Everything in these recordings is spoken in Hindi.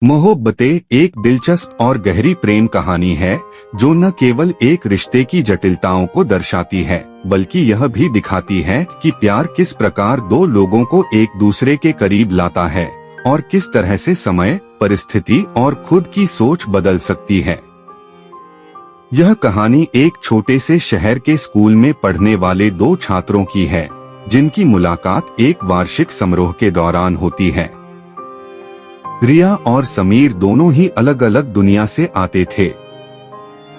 मोहब्बतें एक दिलचस्प और गहरी प्रेम कहानी है जो न केवल एक रिश्ते की जटिलताओं को दर्शाती है बल्कि यह भी दिखाती है कि प्यार किस प्रकार दो लोगों को एक दूसरे के करीब लाता है और किस तरह से समय, परिस्थिति और खुद की सोच बदल सकती है। यह कहानी एक छोटे से शहर के स्कूल में पढ़ने वाले दो छात्रों की है जिनकी मुलाकात एक वार्षिक समारोह के दौरान होती है। रिया और समीर दोनों ही अलग अलग दुनिया से आते थे।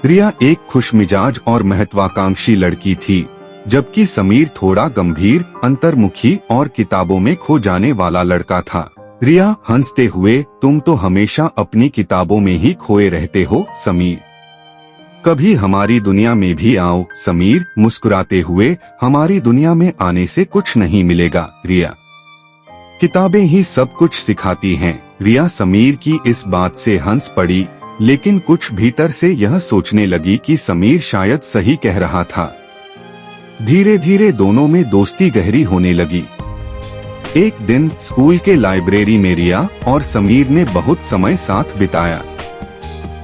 रिया एक खुशमिजाज और महत्वाकांक्षी लड़की थी, जबकि समीर थोड़ा गंभीर, अंतर्मुखी और किताबों में खो जाने वाला लड़का था। रिया हंसते हुए, तुम तो हमेशा अपनी किताबों में ही खोए रहते हो समीर, कभी हमारी दुनिया में भी आओ। समीर मुस्कुराते हुए, हमारी दुनिया में आने से कुछ नहीं मिलेगा रिया, किताबें ही सब कुछ सिखाती हैं। रिया समीर की इस बात से हंस पड़ी, लेकिन कुछ भीतर से यह सोचने लगी कि समीर शायद सही कह रहा था। धीरे धीरे दोनों में दोस्ती गहरी होने लगी। एक दिन स्कूल के लाइब्रेरी में रिया और समीर ने बहुत समय साथ बिताया।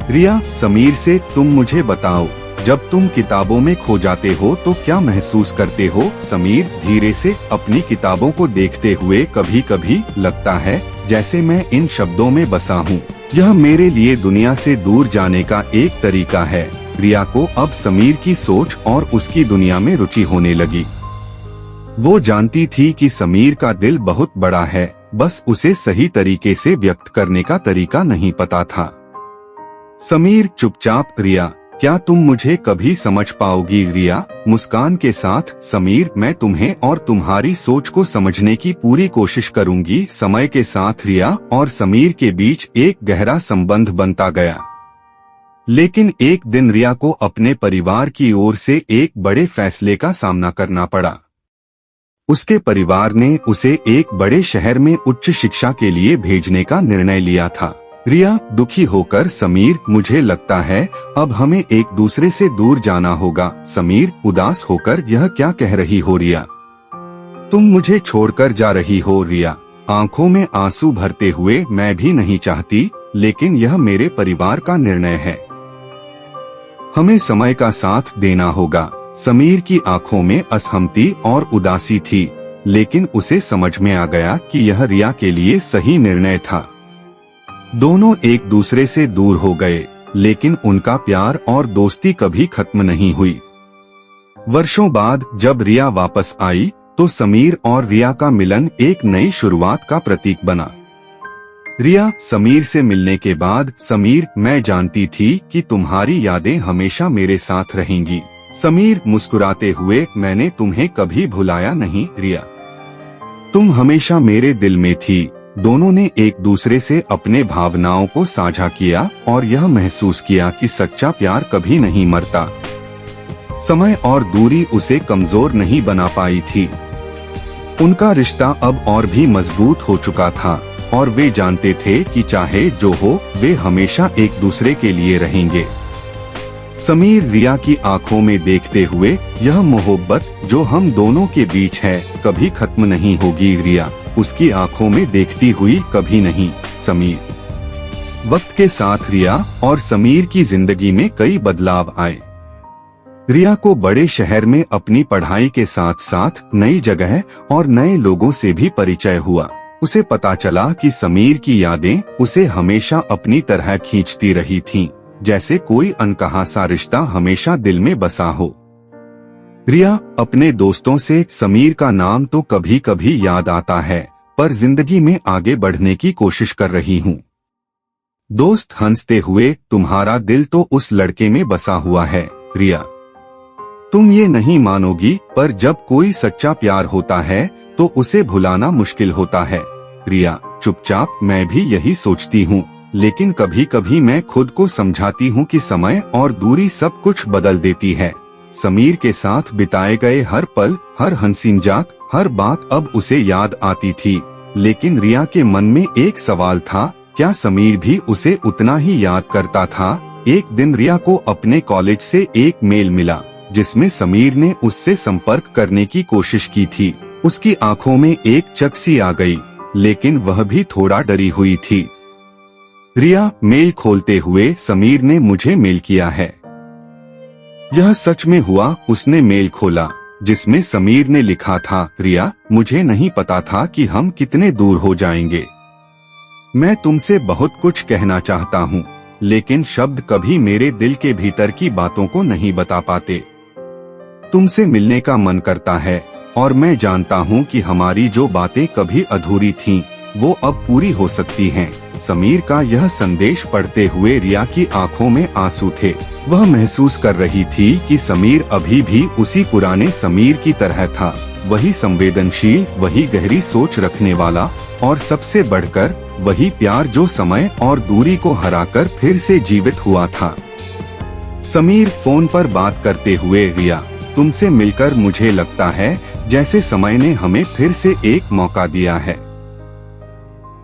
रिया समीर से, तुम मुझे बताओ, जब तुम किताबों में खो जाते हो तो क्या महसूस करते हो? समीर धीरे से अपनी किताबों को देखते हुए, कभी कभी लगता है जैसे मैं इन शब्दों में बसा हूँ। यह मेरे लिए दुनिया से दूर जाने का एक तरीका है। रिया को अब समीर की सोच और उसकी दुनिया में रुचि होने लगी। वो जानती थी कि समीर का दिल बहुत बड़ा है, बस उसे सही तरीके से व्यक्त करने का तरीका नहीं पता था। समीर चुपचाप, रिया क्या तुम मुझे कभी समझ पाओगी? रिया मुस्कान के साथ, समीर मैं तुम्हें और तुम्हारी सोच को समझने की पूरी कोशिश करूंगी। समय के साथ रिया और समीर के बीच एक गहरा संबंध बनता गया। लेकिन एक दिन रिया को अपने परिवार की ओर से एक बड़े फैसले का सामना करना पड़ा। उसके परिवार ने उसे एक बड़े शहर में उच्च शिक्षा के लिए भेजने का निर्णय लिया था। रिया दुखी होकर, समीर मुझे लगता है अब हमें एक दूसरे से दूर जाना होगा। समीर उदास होकर, यह क्या कह रही हो रिया, तुम मुझे छोड़कर जा रही हो? रिया आंखों में आंसू भरते हुए, मैं भी नहीं चाहती, लेकिन यह मेरे परिवार का निर्णय है, हमें समय का साथ देना होगा। समीर की आंखों में असहमति और उदासी थी, लेकिन उसे समझ में आ गया कि यह रिया के लिए सही निर्णय था। दोनों एक दूसरे से दूर हो गए, लेकिन उनका प्यार और दोस्ती कभी खत्म नहीं हुई। वर्षों बाद जब रिया वापस आई तो समीर और रिया का मिलन एक नई शुरुआत का प्रतीक बना। रिया समीर से मिलने के बाद, समीर मैं जानती थी कि तुम्हारी यादें हमेशा मेरे साथ रहेंगी। समीर मुस्कुराते हुए, मैंने तुम्हें कभी भुलाया नहीं रिया, तुम हमेशा मेरे दिल में थी। दोनों ने एक दूसरे से अपने भावनाओं को साझा किया और यह महसूस किया कि सच्चा प्यार कभी नहीं मरता। समय और दूरी उसे कमजोर नहीं बना पाई थी। उनका रिश्ता अब और भी मजबूत हो चुका था और वे जानते थे कि चाहे जो हो, वे हमेशा एक दूसरे के लिए रहेंगे। समीर रिया की आंखों में देखते हुए, यह मोहब्बत जो हम दोनों के बीच है कभी खत्म नहीं होगी। रिया उसकी आंखों में देखती हुई, कभी नहीं समीर। वक्त के साथ रिया और समीर की जिंदगी में कई बदलाव आए। रिया को बड़े शहर में अपनी पढ़ाई के साथ साथ नई जगह और नए लोगों से भी परिचय हुआ। उसे पता चला कि समीर की यादें उसे हमेशा अपनी तरह खींचती रही थीं, जैसे कोई अनकहा सा रिश्ता हमेशा दिल में बसा हो। रिया अपने दोस्तों से, समीर का नाम तो कभी कभी याद आता है, पर जिंदगी में आगे बढ़ने की कोशिश कर रही हूँ। दोस्त हंसते हुए, तुम्हारा दिल तो उस लड़के में बसा हुआ है रिया, तुम ये नहीं मानोगी, पर जब कोई सच्चा प्यार होता है तो उसे भुलाना मुश्किल होता है। रिया चुपचाप, मैं भी यही सोचती हूँ, लेकिन कभी कभी मैं खुद को समझाती हूँ कि समय और दूरी सब कुछ बदल देती है। समीर के साथ बिताए गए हर पल, हर हंसी मजाक, हर बात अब उसे याद आती थी, लेकिन रिया के मन में एक सवाल था, क्या समीर भी उसे उतना ही याद करता था? एक दिन रिया को अपने कॉलेज से एक मेल मिला, जिसमें समीर ने उससे संपर्क करने की कोशिश की थी। उसकी आंखों में एक चकसी आ गई, लेकिन वह भी थोड़ा डरी हुई थी। रिया, मेल खोलते हुए समीर ने मुझे मेल किया है। यह सच में हुआ। उसने मेल खोला जिसमें समीर ने लिखा था, रिया, मुझे नहीं पता था कि हम कितने दूर हो जाएंगे। मैं तुमसे बहुत कुछ कहना चाहता हूँ, लेकिन शब्द कभी मेरे दिल के भीतर की बातों को नहीं बता पाते। तुमसे मिलने का मन करता है और मैं जानता हूँ कि हमारी जो बातें कभी अधूरी थीं, वो अब पूरी हो सकती हैं। समीर का यह संदेश पढ़ते हुए रिया की आंखों में आंसू थे। वह महसूस कर रही थी कि समीर अभी भी उसी पुराने समीर की तरह था, वही संवेदनशील, वही गहरी सोच रखने वाला और सबसे बढ़कर वही प्यार जो समय और दूरी को हराकर फिर से जीवित हुआ था। समीर फोन पर बात करते हुए, रिया, तुमसे मिलकर मुझे लगता है जैसे समय ने हमें फिर से एक मौका दिया है।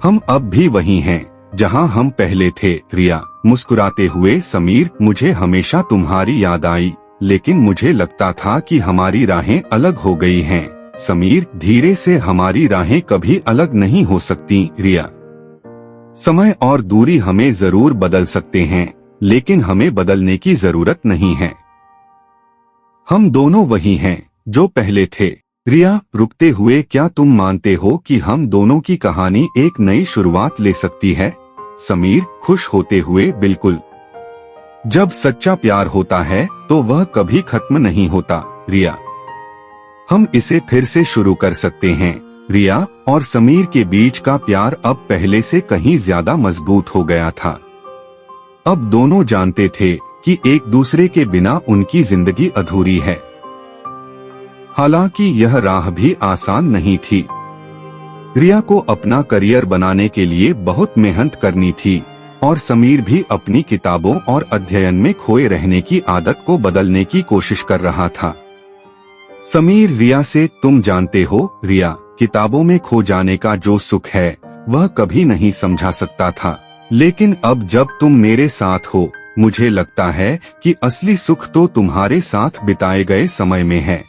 हम अब भी वही हैं जहां हम पहले थे। रिया, मुस्कुराते हुए समीर, मुझे हमेशा तुम्हारी याद आई, लेकिन मुझे लगता था कि हमारी राहें अलग हो गई हैं। समीर, धीरे से, हमारी राहें कभी अलग नहीं हो सकती। रिया, समय और दूरी हमें जरूर बदल सकते हैं, लेकिन हमें बदलने की जरूरत नहीं है। हम दोनों वही हैं जो पहले थे। रिया, रुकते हुए, क्या तुम मानते हो कि हम दोनों की कहानी एक नई शुरुआत ले सकती है? समीर, खुश होते हुए, बिल्कुल। जब सच्चा प्यार होता है तो वह कभी खत्म नहीं होता। रिया, हम इसे फिर से शुरू कर सकते हैं। रिया और समीर के बीच का प्यार अब पहले से कहीं ज्यादा मजबूत हो गया था। अब दोनों जानते थे कि एक दूसरे के बिना उनकी जिंदगी अधूरी है। हालांकि यह राह भी आसान नहीं थी। रिया को अपना करियर बनाने के लिए बहुत मेहनत करनी थी और समीर भी अपनी किताबों और अध्ययन में खोए रहने की आदत को बदलने की कोशिश कर रहा था। समीर रिया से, तुम जानते हो रिया, किताबों में खो जाने का जो सुख है वह कभी नहीं समझा सकता था, लेकिन अब जब तुम मेरे साथ हो, मुझे लगता है कि असली सुख तो तुम्हारे साथ बिताए गए समय में है।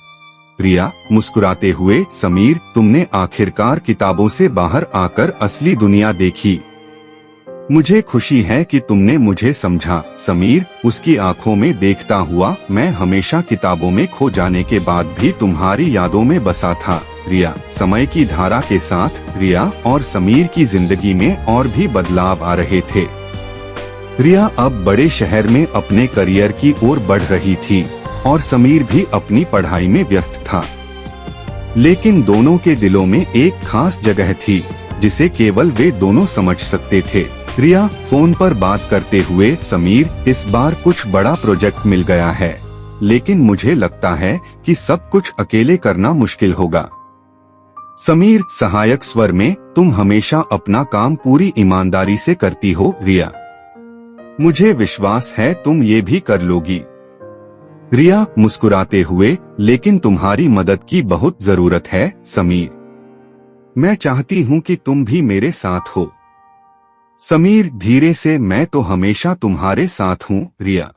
रिया, मुस्कुराते हुए, समीर, तुमने आखिरकार किताबों से बाहर आकर असली दुनिया देखी। मुझे खुशी है कि तुमने मुझे समझा। समीर, उसकी आंखों में देखता हुआ, मैं हमेशा किताबों में खो जाने के बाद भी तुम्हारी यादों में बसा था। रिया, समय की धारा के साथ रिया और समीर की जिंदगी में और भी बदलाव आ रहे थे। रिया अब बड़े शहर में अपने करियर की ओर बढ़ रही थी और समीर भी अपनी पढ़ाई में व्यस्त था, लेकिन दोनों के दिलों में एक खास जगह थी जिसे केवल वे दोनों समझ सकते थे। रिया, फोन पर बात करते हुए, समीर, इस बार कुछ बड़ा प्रोजेक्ट मिल गया है, लेकिन मुझे लगता है कि सब कुछ अकेले करना मुश्किल होगा। समीर, सहायक स्वर में, तुम हमेशा अपना काम पूरी ईमानदारी से करती हो। रिया, मुझे विश्वास है तुम ये भी कर लोगी। रिया, मुस्कुराते हुए, लेकिन तुम्हारी मदद की बहुत जरूरत है। समीर, मैं चाहती हूँ कि तुम भी मेरे साथ हो। समीर, धीरे से, मैं तो हमेशा तुम्हारे साथ हूँ। रिया,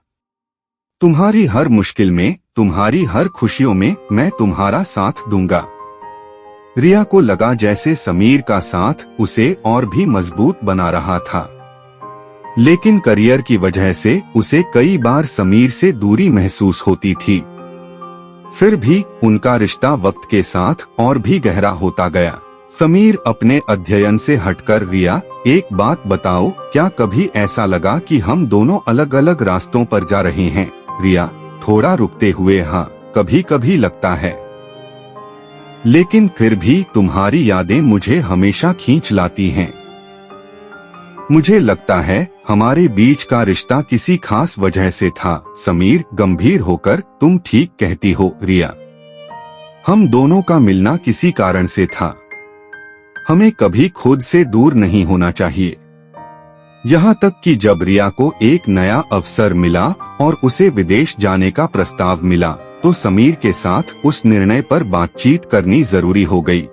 तुम्हारी हर मुश्किल में, तुम्हारी हर खुशियों में मैं तुम्हारा साथ दूंगा। रिया को लगा जैसे समीर का साथ उसे और भी मजबूत बना रहा था, लेकिन करियर की वजह से उसे कई बार समीर से दूरी महसूस होती थी। फिर भी उनका रिश्ता वक्त के साथ और भी गहरा होता गया। समीर अपने अध्ययन से हटकर, रिया, एक बात बताओ, क्या कभी ऐसा लगा कि हम दोनों अलग अलग रास्तों पर जा रहे हैं? रिया, थोड़ा रुकते हुए, हाँ, कभी कभी लगता है, लेकिन फिर भी तुम्हारी यादें मुझे हमेशा खींच लाती हैं। मुझे लगता है हमारे बीच का रिश्ता किसी खास वजह से था। समीर, गंभीर होकर, तुम ठीक कहती हो। रिया, हम दोनों का मिलना किसी कारण से था। हमें कभी खुद से दूर नहीं होना चाहिए। यहाँ तक कि जब रिया को एक नया अवसर मिला और उसे विदेश जाने का प्रस्ताव मिला, तो समीर के साथ उस निर्णय पर बातचीत करनी जरूरी हो गई।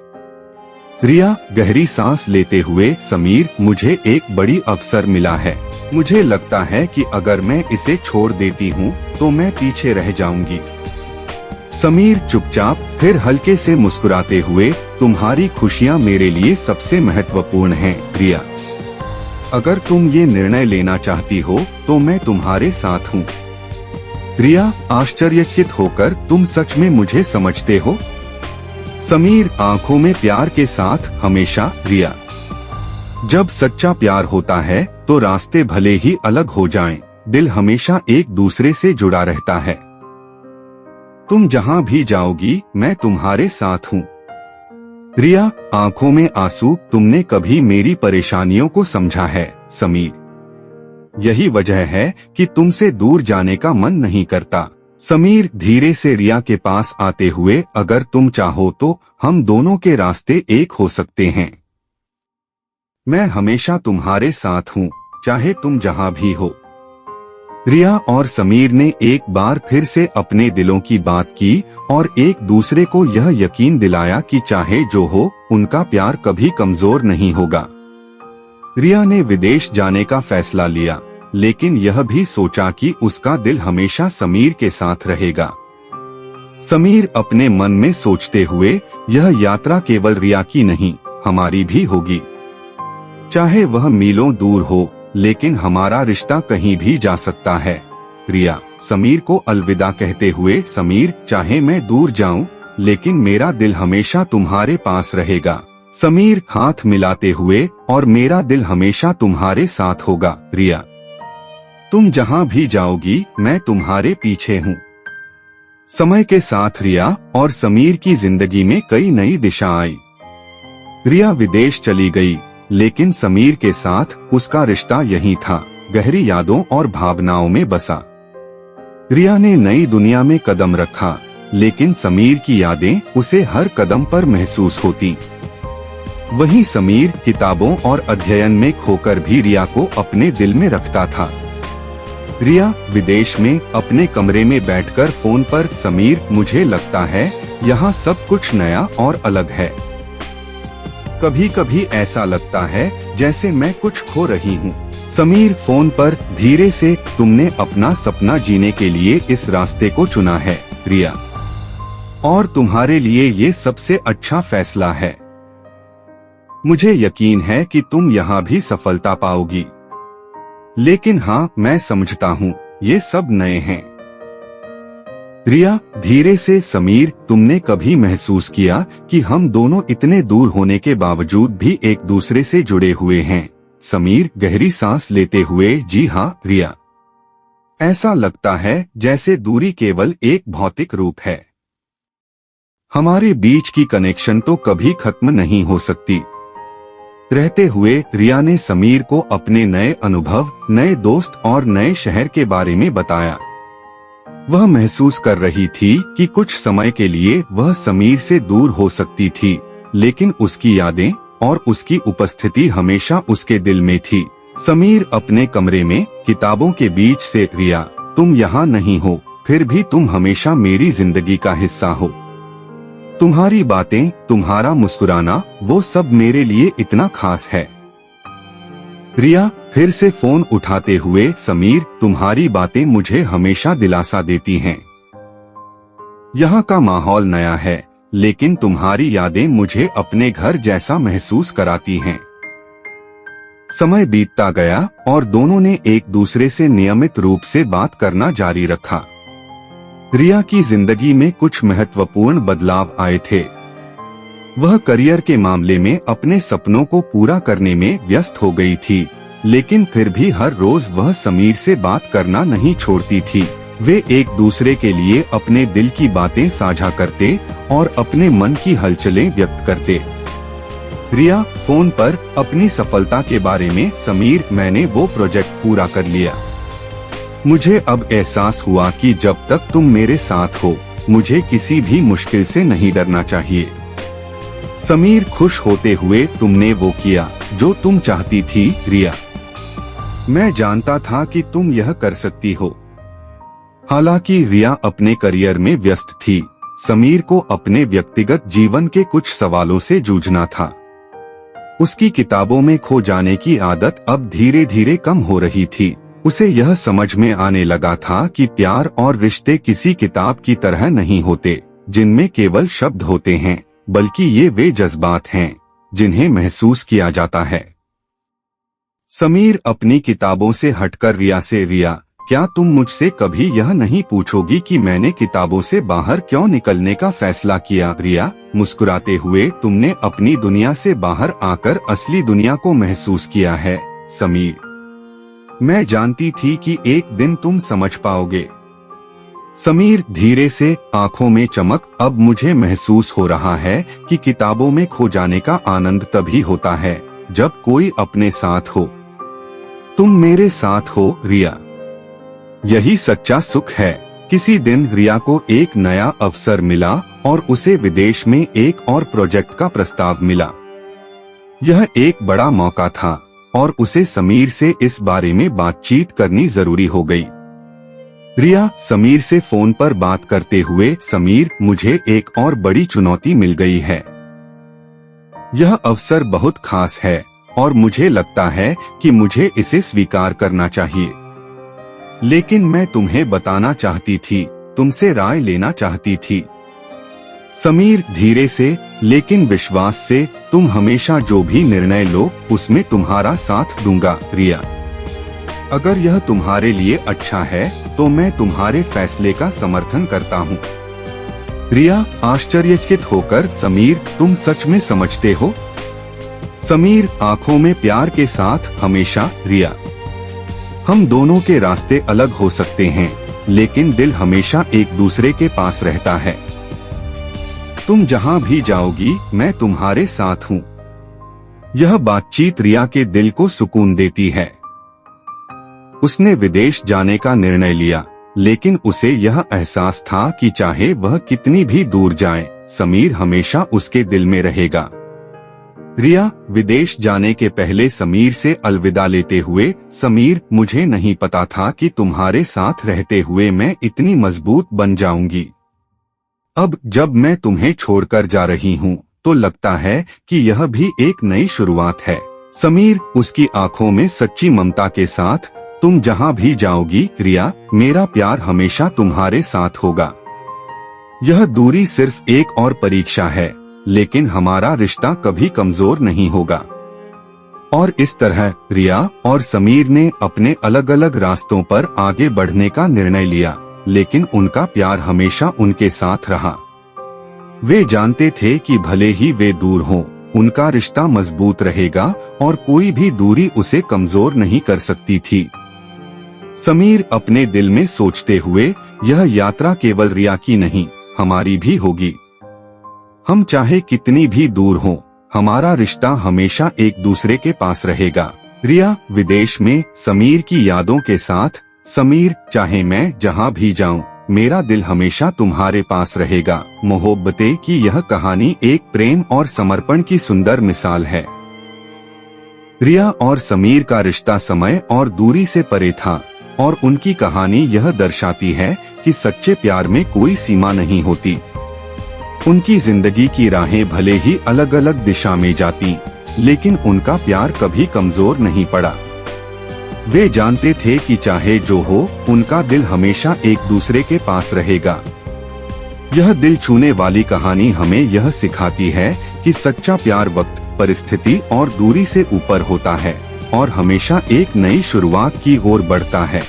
रिया, गहरी सांस लेते हुए, समीर, मुझे एक बड़ी अवसर मिला है। मुझे लगता है कि अगर मैं इसे छोड़ देती हूँ तो मैं पीछे रह जाऊंगी। समीर चुपचाप, फिर हल्के से मुस्कुराते हुए, तुम्हारी खुशियाँ मेरे लिए सबसे महत्वपूर्ण हैं। रिया, अगर तुम ये निर्णय लेना चाहती हो तो मैं तुम्हारे साथ हूँ। रिया आश्चर्यचकित होकर, तुम सच में मुझे समझते हो? समीर आंखों में प्यार के साथ, हमेशा रिया। जब सच्चा प्यार होता है तो रास्ते भले ही अलग हो जाएं, दिल हमेशा एक दूसरे से जुड़ा रहता है। तुम जहां भी जाओगी मैं तुम्हारे साथ हूँ। रिया आंखों में आंसू, तुमने कभी मेरी परेशानियों को समझा है समीर? यही वजह है कि तुमसे दूर जाने का मन नहीं करता। समीर धीरे से रिया के पास आते हुए, अगर तुम चाहो तो हम दोनों के रास्ते एक हो सकते हैं। मैं हमेशा तुम्हारे साथ हूँ, चाहे तुम जहाँ भी हो। रिया और समीर ने एक बार फिर से अपने दिलों की बात की और एक दूसरे को यह यकीन दिलाया कि चाहे जो हो, उनका प्यार कभी कमजोर नहीं होगा। रिया ने विदेश जाने का फैसला लिया, लेकिन यह भी सोचा कि उसका दिल हमेशा समीर के साथ रहेगा। समीर अपने मन में सोचते हुए, यह यात्रा केवल रिया की नहीं, हमारी भी होगी। चाहे वह मीलों दूर हो, लेकिन हमारा रिश्ता कहीं भी जा सकता है। रिया समीर को अलविदा कहते हुए, समीर चाहे मैं दूर जाऊं, लेकिन मेरा दिल हमेशा तुम्हारे पास रहेगा। समीर हाथ मिलाते हुए, और मेरा दिल हमेशा तुम्हारे साथ होगा रिया। तुम जहां भी जाओगी मैं तुम्हारे पीछे हूँ। समय के साथ रिया और समीर की जिंदगी में कई नई दिशा आई। रिया विदेश चली गई, लेकिन समीर के साथ उसका रिश्ता यही था, गहरी यादों और भावनाओं में बसा। रिया ने नई दुनिया में कदम रखा, लेकिन समीर की यादें उसे हर कदम पर महसूस होती। वहीं समीर किताबों और अध्ययन में खोकर भी रिया को अपने दिल में रखता था। रिया विदेश में अपने कमरे में बैठकर फोन पर, समीर मुझे लगता है यहाँ सब कुछ नया और अलग है। कभी कभी ऐसा लगता है जैसे मैं कुछ खो रही हूँ। समीर फोन पर धीरे से, तुमने अपना सपना जीने के लिए इस रास्ते को चुना है रिया, और तुम्हारे लिए ये सबसे अच्छा फैसला है। मुझे यकीन है कि तुम यहाँ भी सफलता पाओगी। लेकिन हाँ, मैं समझता हूँ ये सब नए हैं। रिया धीरे से, समीर तुमने कभी महसूस किया कि हम दोनों इतने दूर होने के बावजूद भी एक दूसरे से जुड़े हुए हैं? समीर गहरी सांस लेते हुए, जी हाँ रिया, ऐसा लगता है जैसे दूरी केवल एक भौतिक रूप है। हमारे बीच की कनेक्शन तो कभी खत्म नहीं हो सकती। रहते हुए रिया ने समीर को अपने नए अनुभव, नए दोस्त और नए शहर के बारे में बताया। वह महसूस कर रही थी कि कुछ समय के लिए वह समीर से दूर हो सकती थी, लेकिन उसकी यादें और उसकी उपस्थिति हमेशा उसके दिल में थी। समीर अपने कमरे में किताबों के बीच से, रिया तुम यहाँ नहीं हो, फिर भी तुम हमेशा मेरी जिंदगी का हिस्सा हो। तुम्हारी बातें, तुम्हारा मुस्कुराना, वो सब मेरे लिए इतना खास है। रिया फिर से फोन उठाते हुए, समीर तुम्हारी बातें मुझे हमेशा दिलासा देती हैं। यहाँ का माहौल नया है, लेकिन तुम्हारी यादें मुझे अपने घर जैसा महसूस कराती हैं। समय बीतता गया और दोनों ने एक दूसरे से नियमित रूप से बात करना जारी रखा। रिया की जिंदगी में कुछ महत्वपूर्ण बदलाव आए थे। वह करियर के मामले में अपने सपनों को पूरा करने में व्यस्त हो गई थी, लेकिन फिर भी हर रोज वह समीर से बात करना नहीं छोड़ती थी। वे एक दूसरे के लिए अपने दिल की बातें साझा करते और अपने मन की हलचलें व्यक्त करते। रिया फोन पर अपनी सफलता के बारे में, समीर मैंने वो प्रोजेक्ट पूरा कर लिया। मुझे अब एहसास हुआ कि जब तक तुम मेरे साथ हो, मुझे किसी भी मुश्किल से नहीं डरना चाहिए। समीर खुश होते हुए, तुमने वो किया जो तुम चाहती थी रिया। मैं जानता था कि तुम यह कर सकती हो। हालांकि रिया अपने करियर में व्यस्त थी, समीर को अपने व्यक्तिगत जीवन के कुछ सवालों से जूझना था। उसकी किताबों में खो जाने की आदत अब धीरे धीरे कम हो रही थी। उसे यह समझ में आने लगा था कि प्यार और रिश्ते किसी किताब की तरह नहीं होते, जिनमें केवल शब्द होते हैं, बल्कि ये वे जज्बात हैं जिन्हें महसूस किया जाता है। समीर अपनी किताबों से हटकर रिया से, रिया क्या तुम मुझसे कभी यह नहीं पूछोगी कि मैंने किताबों से बाहर क्यों निकलने का फैसला किया? रिया मुस्कुराते हुए, तुमने अपनी दुनिया से बाहर आकर असली दुनिया को महसूस किया है समीर। मैं जानती थी कि एक दिन तुम समझ पाओगे। समीर धीरे से, आंखों में चमक, अब मुझे महसूस हो रहा है कि किताबों में खो जाने का आनंद तभी होता है जब कोई अपने साथ हो। तुम मेरे साथ हो रिया, यही सच्चा सुख है। किसी दिन रिया को एक नया अवसर मिला और उसे विदेश में एक और प्रोजेक्ट का प्रस्ताव मिला। यह एक बड़ा मौका था और उसे समीर से इस बारे में बातचीत करनी जरूरी हो गई। रिया समीर से फोन पर बात करते हुए, समीर मुझे एक और बड़ी चुनौती मिल गई है। यह अवसर बहुत खास है और मुझे लगता है कि मुझे इसे स्वीकार करना चाहिए। लेकिन मैं तुम्हें बताना चाहती थी, तुमसे राय लेना चाहती थी। समीर धीरे से लेकिन विश्वास से, तुम हमेशा जो भी निर्णय लो उसमें तुम्हारा साथ दूंगा रिया। अगर यह तुम्हारे लिए अच्छा है तो मैं तुम्हारे फैसले का समर्थन करता हूँ। रिया आश्चर्यचकित होकर, समीर तुम सच में समझते हो? समीर आंखों में प्यार के साथ, हमेशा रिया। हम दोनों के रास्ते अलग हो सकते हैं लेकिन दिल हमेशा एक दूसरे के पास रहता है। तुम जहां भी जाओगी मैं तुम्हारे साथ हूँ। यह बातचीत रिया के दिल को सुकून देती है। उसने विदेश जाने का निर्णय लिया लेकिन उसे यह एहसास था कि चाहे वह कितनी भी दूर जाए, समीर हमेशा उसके दिल में रहेगा। रिया विदेश जाने के पहले समीर से अलविदा लेते हुए, समीर मुझे नहीं पता था कि तुम्हारे साथ रहते हुए मैं इतनी मजबूत बन जाऊंगी। अब जब मैं तुम्हें छोड़कर जा रही हूँ तो लगता है कि यह भी एक नई शुरुआत है। समीर उसकी आंखों में सच्ची ममता के साथ, तुम जहाँ भी जाओगी रिया, मेरा प्यार हमेशा तुम्हारे साथ होगा। यह दूरी सिर्फ एक और परीक्षा है लेकिन हमारा रिश्ता कभी कमजोर नहीं होगा। और इस तरह रिया और समीर ने अपने अलग अलग रास्तों पर आगे बढ़ने का निर्णय लिया लेकिन उनका प्यार हमेशा उनके साथ रहा। वे जानते थे कि भले ही वे दूर हों, उनका रिश्ता मजबूत रहेगा और कोई भी दूरी उसे कमजोर नहीं कर सकती थी। समीर अपने दिल में सोचते हुए, यह यात्रा केवल रिया की नहीं, हमारी भी होगी। हम चाहे कितनी भी दूर हों, हमारा रिश्ता हमेशा एक दूसरे के पास रहेगा। रिया विदेश में समीर की यादों के साथ, समीर चाहे मैं जहां भी जाऊं, मेरा दिल हमेशा तुम्हारे पास रहेगा। मोहब्बतें की यह कहानी एक प्रेम और समर्पण की सुंदर मिसाल है। रिया और समीर का रिश्ता समय और दूरी से परे था और उनकी कहानी यह दर्शाती है कि सच्चे प्यार में कोई सीमा नहीं होती। उनकी जिंदगी की राहें भले ही अलग अलग दिशा में जाती लेकिन उनका प्यार कभी कमजोर नहीं पड़ा। वे जानते थे कि चाहे जो हो, उनका दिल हमेशा एक दूसरे के पास रहेगा। यह दिल छूने वाली कहानी हमें यह सिखाती है कि सच्चा प्यार वक्त, परिस्थिति और दूरी से ऊपर होता है और हमेशा एक नई शुरुआत की ओर बढ़ता है।